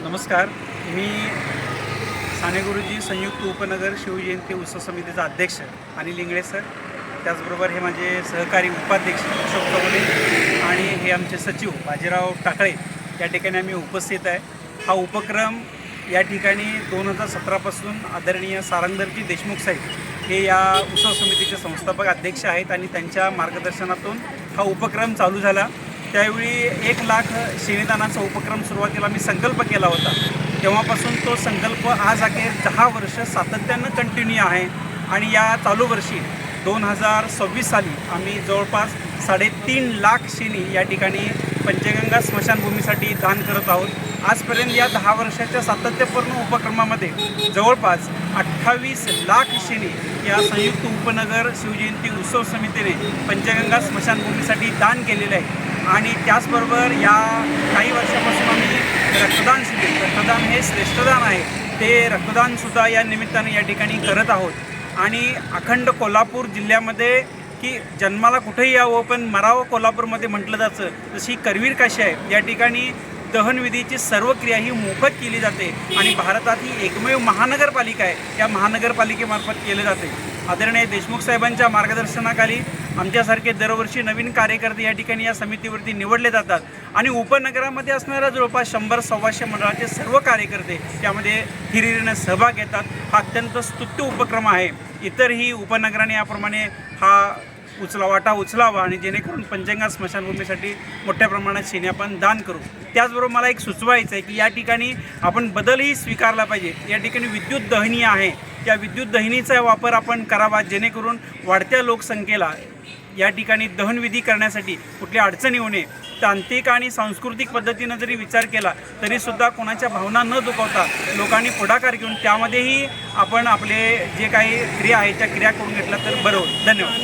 नमस्कार. मी साने गुरुजी संयुक्त उपनगर शिवजयंती उत्सव समितीचा अध्यक्ष अनिल इंगळे सर, त्याचबरोबर हे माझे सहकारी उपाध्यक्ष अशोक चौगुले आणि हे आमचे सचिव बाजीराव टाकळे या ठिकाणी आम्ही उपस्थित आहे. हा उपक्रम या ठिकाणी 2017पासून आदरणीय सारंगधरजी देशमुख साहेब हे या उत्सव समितीचे संस्थापक अध्यक्ष आहेत आणि त्यांच्या मार्गदर्शनातून हा उपक्रम चालू झाला. त्यावेळी 1 लाख शेणीदानाचा उपक्रम सुरुवातीला मी संकल्प केला होता. तेव्हापासून तो संकल्प आज अखेर 10 वर्ष सातत्यानं कंटिन्यू आहे आणि या चालू वर्षी 2026 साली आम्ही जवळपास 3.5 लाख शेणी या ठिकाणी पंचगंगा स्मशानभूमीसाठी दान करत आहोत. आजपर्यंत या 10 वर्षाच्या सातत्यपूर्ण उपक्रमामध्ये जवळपास 28 लाख शेणी या संयुक्त उपनगर शिवजयंती उत्सव समितीने पंचगंगा स्मशानभूमीसाठी दान केलेले आहे. आणि त्याचबरोबर या काही वर्षापासून आम्ही रक्तदान शिबिर, रक्तदान हे श्रेष्ठदान आहे, ते रक्तदानसुद्धा या निमित्ताने या ठिकाणी करत आहोत. आणि अखंड कोल्हापूर जिल्ह्यामध्ये की जन्माला कुठेही यावं पण मरावं कोल्हापूरमध्ये म्हटलं जातं, जशी करवीर काशी आहे या ठिकाणी दहनविधीची सर्व क्रिया ही मोफत केली जाते आणि भारतात ही एकमेव महानगरपालिका आहे, या महानगरपालिकेमार्फत केले जाते. आदरणीय देशमुख साहेबांच्या मार्गदर्शनाखाली आमच्यासारखे दरवर्षी नवीन कार्यकर्ते या ठिकाणी या समितीवरती निवडले जातात आणि उपनगरामध्ये असणाऱ्या जवळपास 100-125 मंडळाचे सर्व कार्यकर्ते त्यामध्ये हिरिरीने सहभाग घेतात. हा अत्यंत स्तुत्य उपक्रम आहे. इतरही उपनगराने याप्रमाणे हा वाटा उचलावा आणि जेणेकरून पंचगंगा स्मशानभूमीसाठी मोठ्या प्रमाणात शेणी आपण दान करू. त्याचबरोबर मला एक सुचवायचं आहे की या ठिकाणी आपण बदलही स्वीकारला पाहिजे. या ठिकाणी विद्युत दहिनी आहे, त्या विद्युत दहिनीचा वापर आपण करावा जेणेकरून वाढत्या लोकसंख्येला या ठिकाणी दहनविधी करण्यासाठी कुठली अडचण येऊ नये. तांत्रिक आणि सांस्कृतिक पद्धतीनं जरी विचार केला तरीसुद्धा कोणाच्या भावना न दुखावता लोकांनी पुढाकार घेऊन त्यामध्येही आपण आपले जे काही क्रिया आहेत त्या क्रिया करून घेतल्या तर बरं होईल. धन्यवाद.